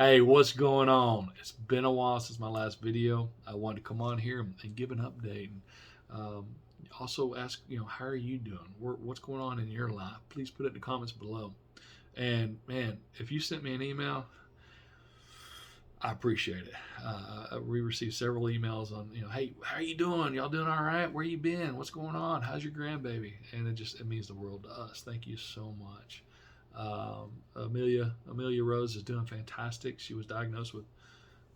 Hey, what's going on? It's been a while since my last video. I wanted to come on here and give an update. And, um, also ask, how are you doing? What's going on in your life? Please put it in the comments below. And man, if you sent me an email, I appreciate it. We received several emails on, hey, how are you doing? Y'all doing all right? Where you been? What's going on? How's your grandbaby? And it means the world to us. Thank you so much. Amelia Rose is doing fantastic. She was diagnosed with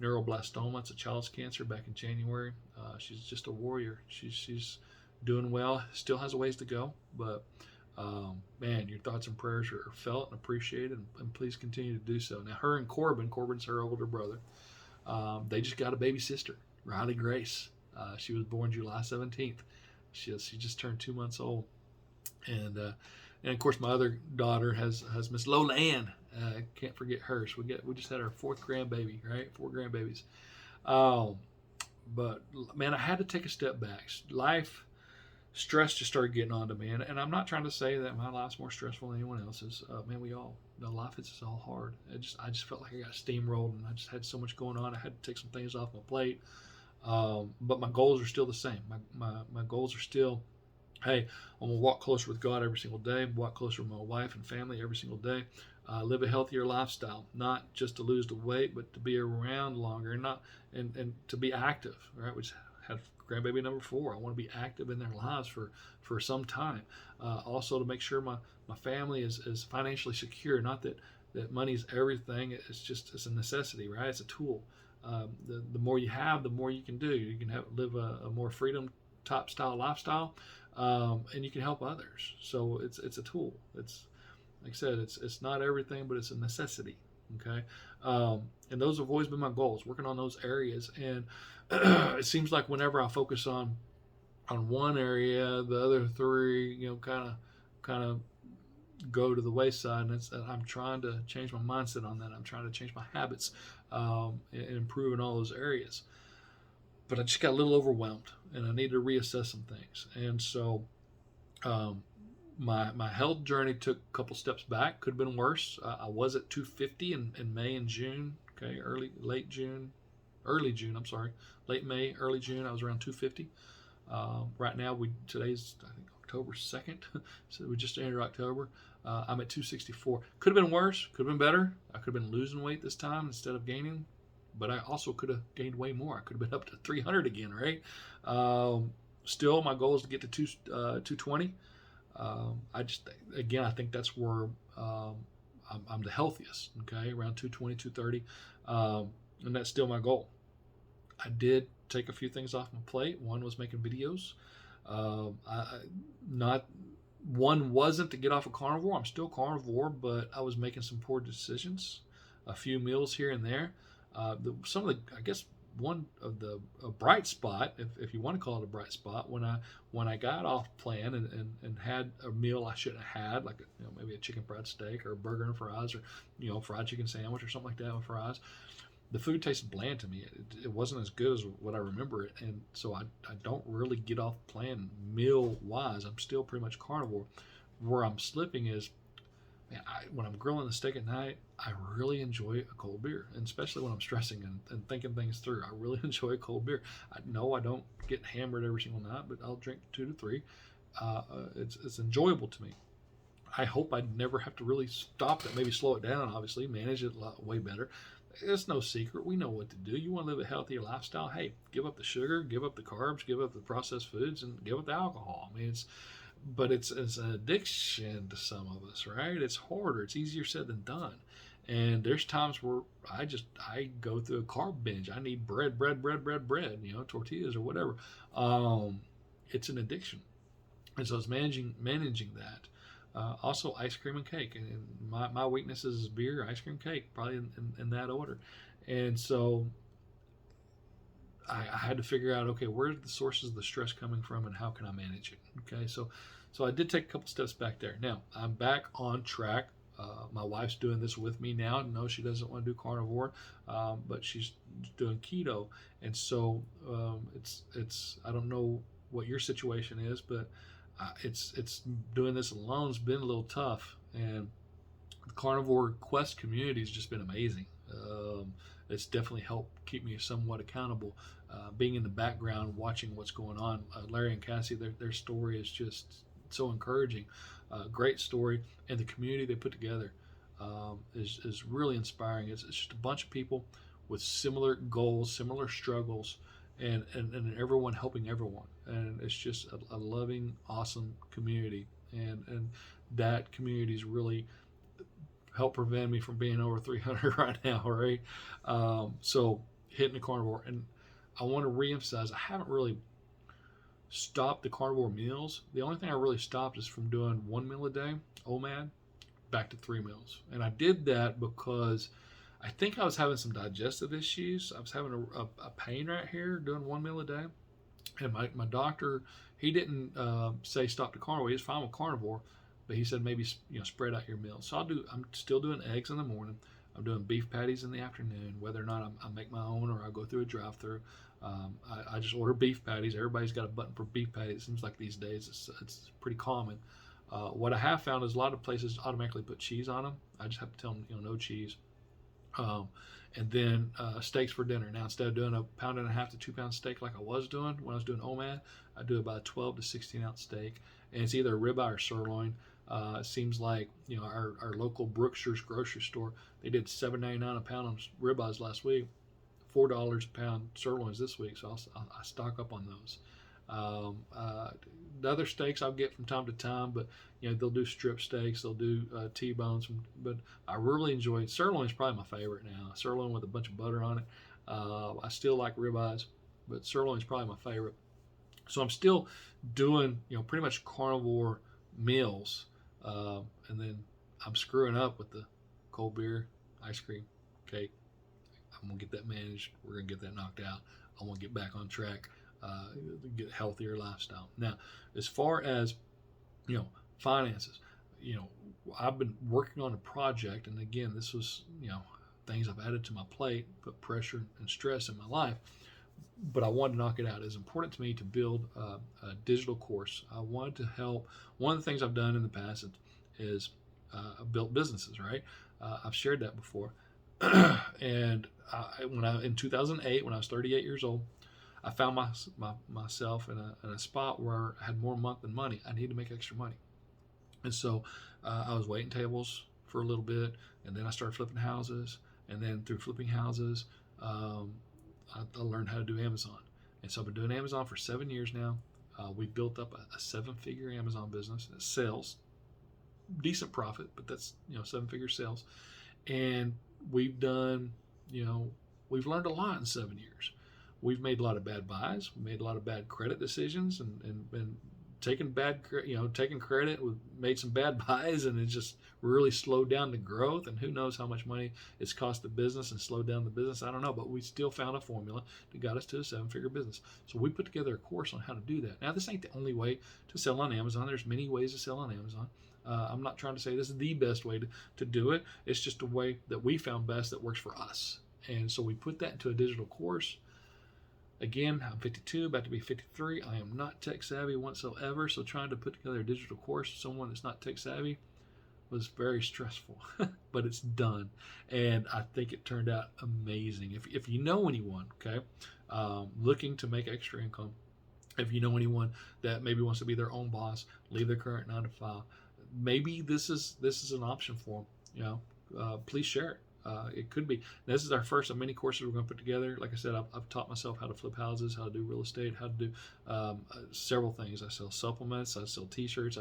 neuroblastoma. It's a child's cancer back in January. She's just a warrior. She's doing well. Still has a ways to go, but man, your thoughts and prayers are felt and appreciated, and please continue to do so. Now, her and Corbin's her older brother. They just got a baby sister, Riley Grace. She was born July 17th. She just turned 2 months old, and of course my other daughter has Miss Lola Ann. Can't forget her. So we just had our fourth grandbaby, right? 4 grandbabies. Um, but man, I had to take a step back. Life stress just started getting on to me, and I'm not trying to say that my life's more stressful than anyone else's. Man, life is all hard. I just felt like I got steamrolled, and I just had so much going on. I had to take some things off my plate. But my goals are still the same. My goals are still, hey, I'm gonna walk closer with God every single day, walk closer with my wife and family every single day, live a healthier lifestyle, not just to lose the weight, but to be around longer, and to be active, right? Which had grandbaby number 4. I want to be active in their lives for some time. Also to make sure my family is financially secure. Not that money's everything. It's a necessity, right? It's a tool. The more you have, the more you can do. You can live a more freedom top style lifestyle, and you can help others. So it's a tool. It's, like I said, it's not everything, but it's a necessity. Okay, and those have always been my goals, working on those areas. And it seems like whenever I focus on one area, the other 3, kind of go to the wayside. And I'm trying to change my mindset on that. I'm trying to change my habits, and improve in all those areas. But I just got a little overwhelmed, and I need to reassess some things. And so, um, my health journey took a couple steps back. Could have been worse. I was at 250 in May and June. Okay, early June. I'm sorry, late May, early June. I was around 250. Right now, today's, I think, October 2nd, so we just entered October. I'm at 264. Could have been worse. Could have been better. I could have been losing weight this time instead of gaining, but I also could have gained way more. I could have been up to 300 again, right? Still, my goal is to get to 220. I think that's where, I'm the healthiest, okay, around 220, 230. And that's still my goal. I did take a few things off my plate. One was making videos. Not One wasn't to get off of carnivore. I'm still carnivore, but I was making some poor decisions. A few meals here and there. Some of the, I guess, one of the a bright spot, if you want to call it a bright spot, when I got off plan and had a meal I shouldn't have had, like maybe a chicken fried steak or a burger and fries, or fried chicken sandwich or something like that with fries. The food tasted bland to me. It wasn't as good as what I remember it, and so I don't really get off plan meal wise. I'm still pretty much carnivore. Where I'm slipping is, man, when I'm grilling a steak at night, I really enjoy a cold beer, and especially when I'm stressing and thinking things through. I really enjoy a cold beer. I know I don't get hammered every single night, but I'll drink 2 to 3. It's enjoyable to me. I hope I never have to really stop it. Maybe slow it down. Obviously, manage it a lot way better. It's no secret. We know what to do. You want to live a healthier lifestyle? Hey, give up the sugar, give up the carbs, give up the processed foods, and give up the alcohol. I mean, it's an addiction to some of us, right? It's harder. It's easier said than done. And there's times where I go through a carb binge. I need bread, tortillas or whatever. It's an addiction, and so it's managing that. Also, ice cream and cake. And my weaknesses is beer, ice cream, cake, probably in that order. And so I had to figure out, okay, where are the sources of the stress coming from, and how can I manage it? Okay, so I did take a couple steps back there. Now I'm back on track. My wife's doing this with me now. No, she doesn't want to do carnivore, but she's doing keto, and so it's I don't know what your situation is, but it's doing this alone has been a little tough. And the carnivore quest community has just been amazing. It's definitely helped keep me somewhat accountable. Being in the background, watching what's going on. Larry and Cassie, their story is just so encouraging. Great story, and the community they put together is really inspiring. It's just a bunch of people with similar goals, similar struggles, and everyone helping everyone. And it's just a loving, awesome community. And that community is really helped prevent me from being over 300 right now, right? So hitting the carnivore. And I want to reemphasize, I haven't really stopped the carnivore meals. The only thing I really stopped is from doing 1 meal a day, OMAD, back to 3 meals. And I did that because I think I was having some digestive issues. I was having a pain right here doing 1 meal a day. And my doctor, he didn't say stop the carnivore. He was fine with carnivore, but he said maybe spread out your meals. So I'm still doing eggs in the morning. I'm doing beef patties in the afternoon, whether or not I make my own or I go through a drive-through. I just order beef patties. Everybody's got a button for beef patties. It seems like these days it's pretty common. What I have found is a lot of places automatically put cheese on them. I just have to tell them, no cheese. And then steaks for dinner. Now, instead of doing a 1.5 pound to 2 pound steak like I was doing when I was doing OMAD, I do about a 12 to 16 ounce steak, and it's either a ribeye or sirloin. It seems like our local Brookshire's grocery store, they did $7.99 a pound on ribeyes last week, $4 a pound sirloins this week. So I stock up on those. The other steaks I'll get from time to time, but they'll do strip steaks, they'll do T-bones, but I really enjoy sirloin. Is probably my favorite now. Sirloin with a bunch of butter on it. I still like ribeyes, but sirloin is probably my favorite. So I'm still doing pretty much carnivore meals, and then I'm screwing up with the cold beer, ice cream, cake. I'm gonna get that managed. We're gonna get that knocked out. I want to get back on track. Get a healthier lifestyle. Now, as far as finances, I've been working on a project, and again, this was things I've added to my plate, put pressure and stress in my life, but I wanted to knock it out. It's important to me to build a digital course. I wanted to help. One of the things I've done in the past is built businesses. Right, I've shared that before, and in 2008, when I was 38 years old, I found myself in a spot where I had more month than money. I needed to make extra money. And so I was waiting tables for a little bit, and then I started flipping houses. And then through flipping houses, I learned how to do Amazon. And so I've been doing Amazon for 7 years now. We built up a 7-figure Amazon business. It sells, decent profit, but that's 7-figure sales. And we've done, we've learned a lot in 7 years. We've made a lot of bad buys. We made a lot of bad credit decisions, and taking credit. We've made some bad buys, and it just really slowed down the growth. And who knows how much money it's cost the business and slowed down the business. I don't know, but we still found a formula that got us to a 7-figure business. So we put together a course on how to do that. Now, this ain't the only way to sell on Amazon. There's many ways to sell on Amazon. I'm not trying to say this is the best way to do it. It's just a way that we found best that works for us. And so we put that into a digital course. Again, I'm 52, about to be 53. I am not tech savvy whatsoever, so trying to put together a digital course for someone that's not tech savvy was very stressful, but it's done, and I think it turned out amazing. If you know anyone, okay, looking to make extra income, if you know anyone that maybe wants to be their own boss, leave their current 9-to-5, maybe this is an option for them. Please share it. It could be. This is our first of many courses we're going to put together. Like I said, I've taught myself how to flip houses, how to do real estate, how to do several things. I sell supplements, I sell t-shirts,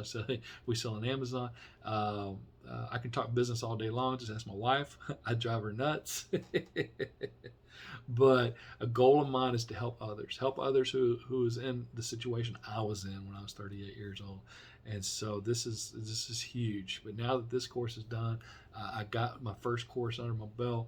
we sell on Amazon. I can talk business all day long. Just ask my wife. I drive her nuts. But a goal of mine is to help others who is in the situation I was in when I was 38 years old. And so this is huge. But now that this course is done, I got my first course under my belt,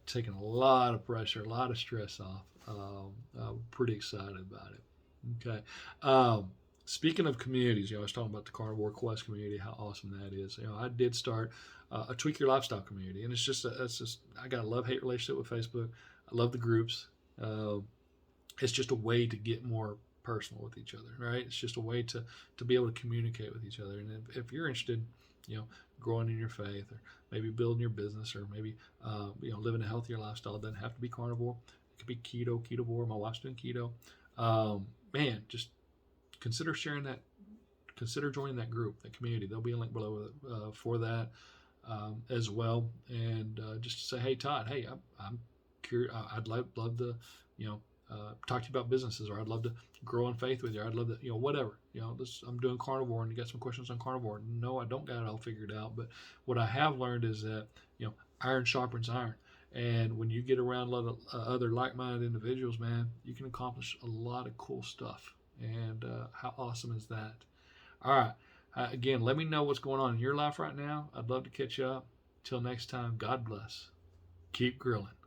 taking a lot of pressure, a lot of stress off. I'm pretty excited about it. Okay. Speaking of communities, I was talking about the Carnivore Quest community, how awesome that is. I did start a Tweak Your Lifestyle community, and it's just I got a love-hate relationship with Facebook. I love the groups. It's just a way to get more personal with each other, right? It's just a way to be able to communicate with each other. And if you're interested, growing in your faith, or maybe building your business, or maybe living a healthier lifestyle. It doesn't have to be carnivore. It could be ketovore. My wife's doing keto. Man, just consider sharing that. Consider joining that group, that community. There'll be a link below for that as well. And just to say, hey, Todd, hey, I'm curious. I'd love to, talk to you about businesses, or I'd love to grow in faith with you. Or I'd love to, whatever. I'm doing carnivore, and you got some questions on carnivore. No, I don't got it all figured out. But what I have learned is that, iron sharpens iron. And when you get around a lot of other like-minded individuals, man, you can accomplish a lot of cool stuff. And how awesome is that? All right. Again, let me know what's going on in your life right now. I'd love to catch up. Till next time, God bless. Keep grilling.